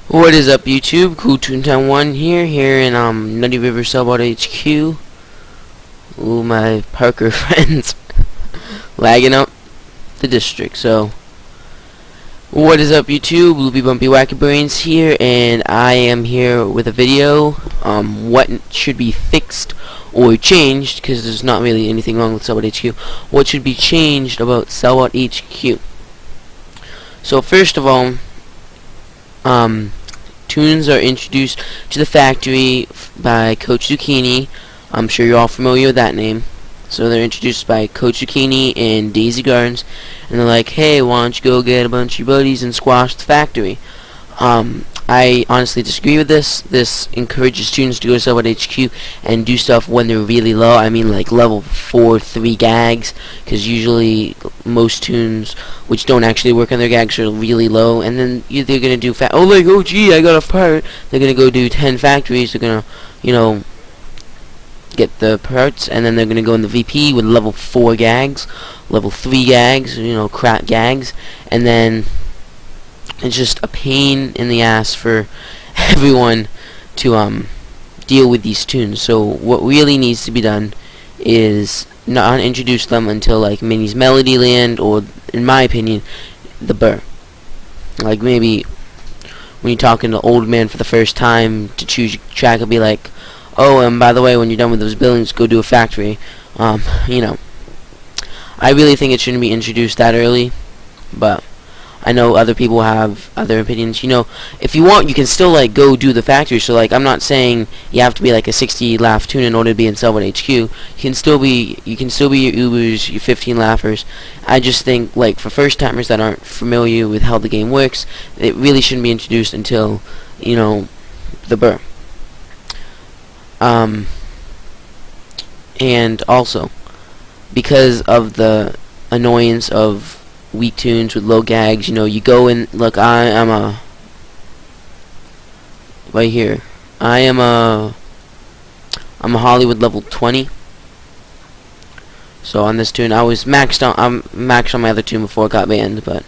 What is up, YouTube? Cool Toontown 1 here in Nutty River Sellbot HQ. Ooh, my Parker friends lagging out the district. So, what is up, YouTube? Loopy Bumpy Wacky Brains here, and I am here with a video. What should be fixed or changed? Because there's not really anything wrong with Sellbot HQ. What should be changed about Sellbot HQ? So, first of all, tunes are introduced to the factory by Coach Zucchini. I'm sure you're all familiar with that name. So they're introduced by Coach Zucchini and Daisy Gardens, and they're like, hey, why don't you go get a bunch of your buddies and squash the factory? I honestly disagree with this. This encourages students to go to Sellbot HQ and do stuff when they're really low. I mean, like level 4, 3 gags, because usually most tunes which don't actually work on their gags are really low, and then they're gonna do oh gee, I got a part. They're gonna go do 10 factories. They're gonna, get the parts, and then they're gonna go in the VP with level 4 gags, level 3 gags, crap gags, and then it's just a pain in the ass for everyone to deal with these tunes. So what really needs to be done is not introduce them until like Minnie's Melody Land, or in my opinion, the Burr. Like maybe when you're talking to old man for the first time to choose your track, it'll be like, oh, and by the way, when you're done with those buildings, go do a factory. I really think it shouldn't be introduced that early, but I know other people have other opinions. If you want, you can still like go do the factory. So like, I'm not saying you have to be like a 60 laugh tune in order to be in Sellbot HQ. You can still be your Ubers, your 15 laughers. I just think like for first timers that aren't familiar with how the game works, it really shouldn't be introduced until the Burr. And also because of the annoyance of weak tunes with low gags, you go in. Look, I'm a Hollywood level 20. So on this tune, I'm maxed on my other tune before it got banned, but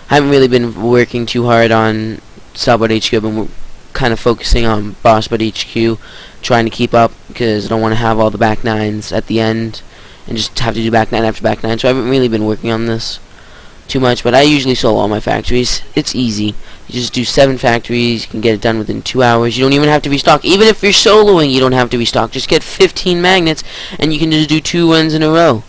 I haven't really been working too hard on Sellbot HQ. I've been kind of focusing on Bossbot HQ, trying to keep up, because I don't want to have all the back nines at the end and just have to do back 9 after back 9. So I haven't really been working on this too much, but I usually solo all my factories. It's easy. You just do 7 factories. You can get it done within 2 hours. You don't even have to restock. Even if you're soloing, you don't have to restock. Just get 15 magnets, and you can just do 2 runs in a row.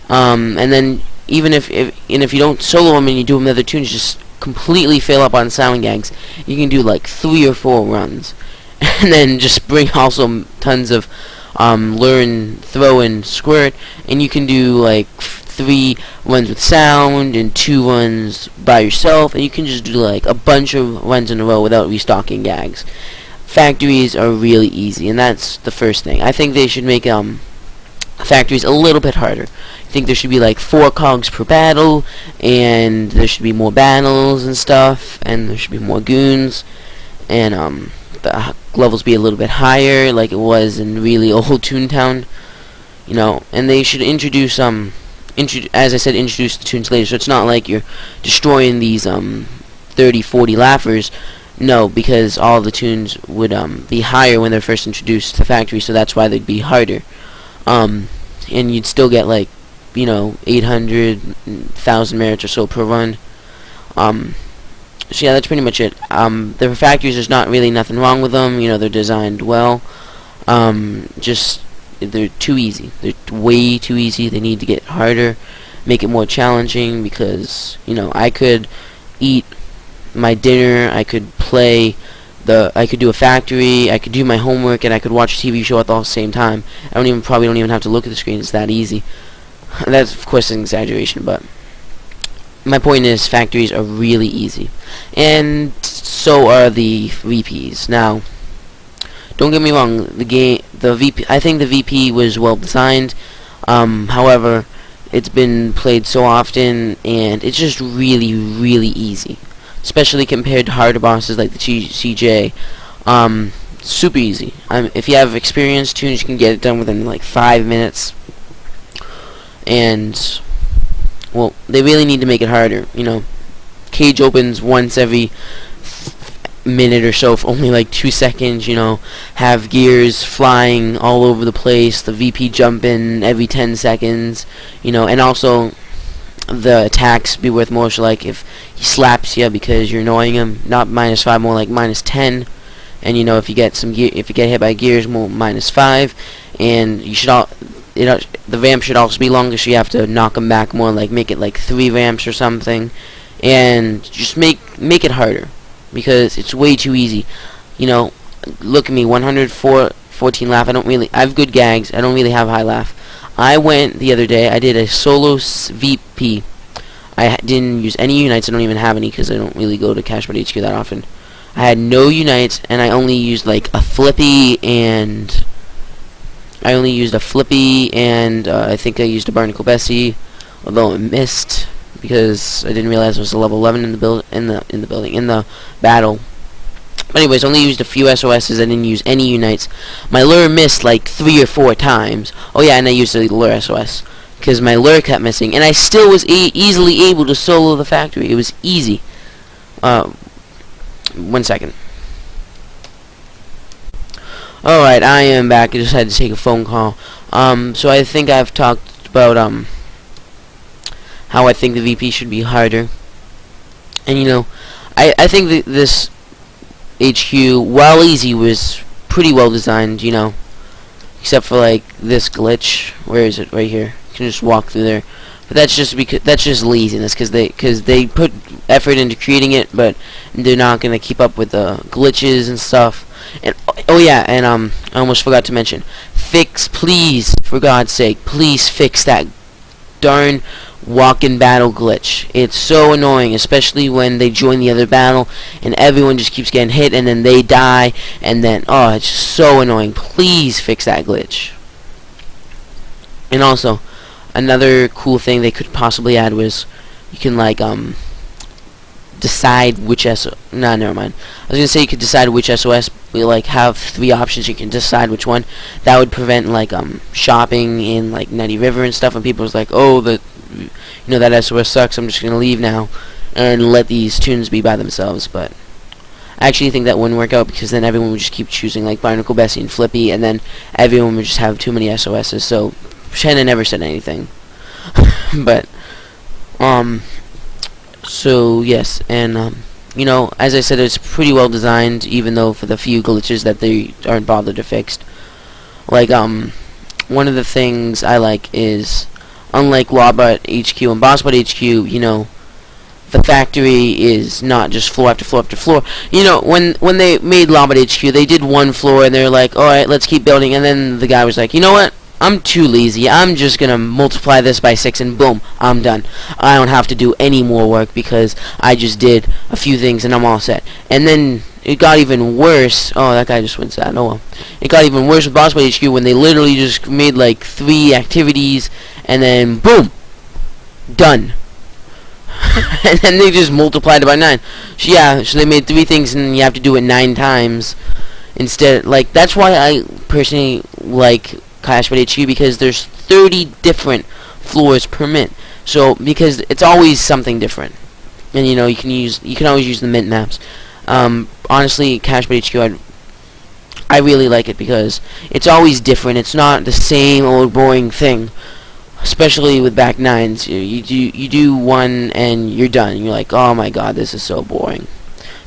And then even if you don't solo them and you do them other tunes, just completely fill up on sound gags. You can do like 3 or 4 runs, and then just bring also tons of learn, throw, and squirt, and you can do like 3 runs with sound and 2 runs by yourself, and you can just do like a bunch of runs in a row without restocking gags. Factories are really easy, and that's the first thing. I think they should make factories a little bit harder. I think there should be like 4 cogs per battle, and there should be more battles and stuff, and there should be more goons, and the levels be a little bit higher like it was in really old Toontown, and they should introduce as I said, introduce the tunes later, so it's not like you're destroying these 30, 40 laughers. No, because all the tunes would be higher when they're first introduced to the factory, so that's why they'd be harder. And you'd still get like 800,000 merits or so per run. So yeah, that's pretty much it. The factories, there's not really nothing wrong with them. They're designed well. Just they're too easy. They're way too easy. They need to get harder, make it more challenging, because I could eat my dinner, I could play I could do a factory, I could do my homework, and I could watch a TV show at the same time. Probably don't even have to look at the screen. It's that easy. That's of course an exaggeration, but my point is factories are really easy, and so are the VPs. Now, don't get me wrong, I think the VP was well designed. However, it's been played so often, and it's just really, really easy, especially compared to harder bosses like the CJ. Super easy. If you have experienced tunes, you can get it done within like 5 minutes. And well, they really need to make it harder. Cage opens once every minute or so, for only like 2 seconds, you know, have gears flying all over the place, the VP jumping every 10 seconds, you know, and also the attacks be worth more. So like if he slaps you because you're annoying him, not -5, more like -10. And you know, if you get hit by gears, more -5. And you should the ramp should also be longer, so you have to knock them back more, like make it like 3 ramps or something, and just make it harder, because it's way too easy. You know, look at me, 114 laugh. I have good gags. I don't really have high laugh. I went the other day, I did a solo VP. I didn't use any unites. I don't even have any because I don't really go to Cashbot HQ that often. I had no unites, and I only used like a flippy, and I think I used a Barnacle Bessie, although it missed because I didn't realize it was a level 11 in the battle. But anyways, only used a few SOSs. I didn't use any unites. My lure missed like 3 or 4 times. Oh yeah, and I used the lure SOS because my lure kept missing, and I still was easily able to solo the factory. It was easy. 1 second. Alright, I am back. I just had to take a phone call. So I think I've talked about how I think the VP should be harder. And you know, I think that this HQ, while easy, was pretty well designed, you know, except for like this glitch. Where is it? Right here. You can just walk through there. But that's just laziness, because they put effort into creating it, but they're not gonna keep up with the glitches and stuff. And oh yeah, and I almost forgot to mention, please, for God's sake, please fix that darn walk-in battle glitch. It's so annoying, especially when they join the other battle and everyone just keeps getting hit and then they die, and then it's just so annoying. Please fix that glitch. And also, another cool thing they could possibly add was you can like decide which never mind. I was gonna say you could decide which SOS. We like have 3 options. You can decide which one. That would prevent like shopping in like Nutty River and stuff. And people was like, oh, that SOS sucks. I'm just gonna leave now and let these tunes be by themselves. But I actually think that wouldn't work out, because then everyone would just keep choosing like Barnacle Bessie and Flippy, and then everyone would just have too many SOSs. So Shannon never said anything. But so yes, and you know, as I said, it's pretty well designed, even though for the few glitches that they aren't bothered to fix. Like one of the things I like is, unlike Lawbot HQ and Bossbot HQ, you know, the factory is not just floor after floor after floor. You know, when they made Lawbot HQ, they did 1 floor and they're like, alright, let's keep building, and then the guy was like, you know what? I'm too lazy. I'm just gonna multiply this by 6 and boom, I'm done. I don't have to do any more work because I just did a few things and I'm all set. And then it got even worse. Oh, that guy just went sad. Oh well. It got even worse with Bossbot HQ when they literally just made like 3 activities and then boom, done. And then they just multiplied it by 9. So yeah, so they made 3 things and you have to do it 9 times instead. Like, that's why I personally like Cashbot HQ, because there's 30 different floors per mint. So because it's always something different, and you know, you can always use the mint maps. Honestly, Cashbot HQ, I really like it because it's always different. It's not the same old boring thing. Especially with back 9s, you do one and you're done. You're like, oh my god, this is so boring,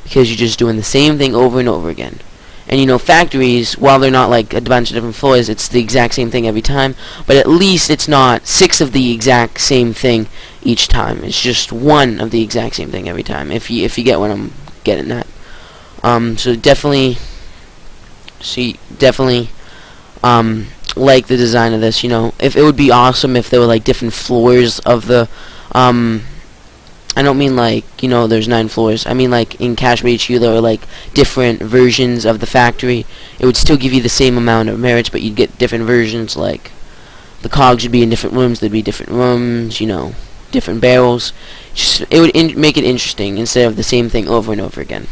because you're just doing the same thing over and over again. And you know, factories, while they're not like a bunch of different floors, it's the exact same thing every time. But at least it's not 6 of the exact same thing each time. It's just 1 of the exact same thing every time. If you get what I'm getting at. So definitely like the design of this. You know, if it would be awesome if there were like different floors of the I don't mean like, you know, there's 9 floors. I mean like in Cashbot HQ there are like different versions of the factory. It would still give you the same amount of merits, but you'd get different versions. Like the cogs would be in different rooms. There'd be different rooms, you know, different barrels. It would make it interesting instead of the same thing over and over again.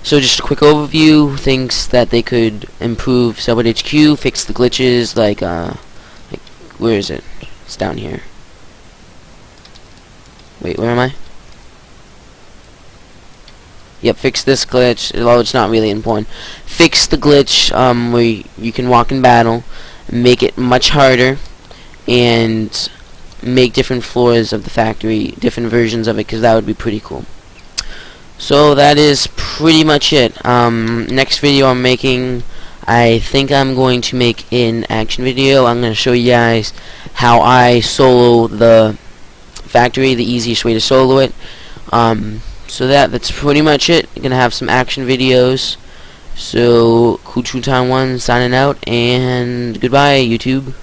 So just a quick overview, things that they could improve: Sellbot HQ, fix the glitches, like where is it? It's down here. Wait, where am I? Yep, fix this glitch. Well, it's not really important. Fix the glitch where you can walk in battle, make it much harder, and make different floors of the factory, different versions of it, because that would be pretty cool. So that is pretty much it. Next video I'm making, I think I'm going to make an action video. I'm going to show you guys how I solo the factory, the easiest way to solo it. So that's pretty much it. You're going to have some action videos. So, Kuchutan1 signing out, and goodbye, YouTube.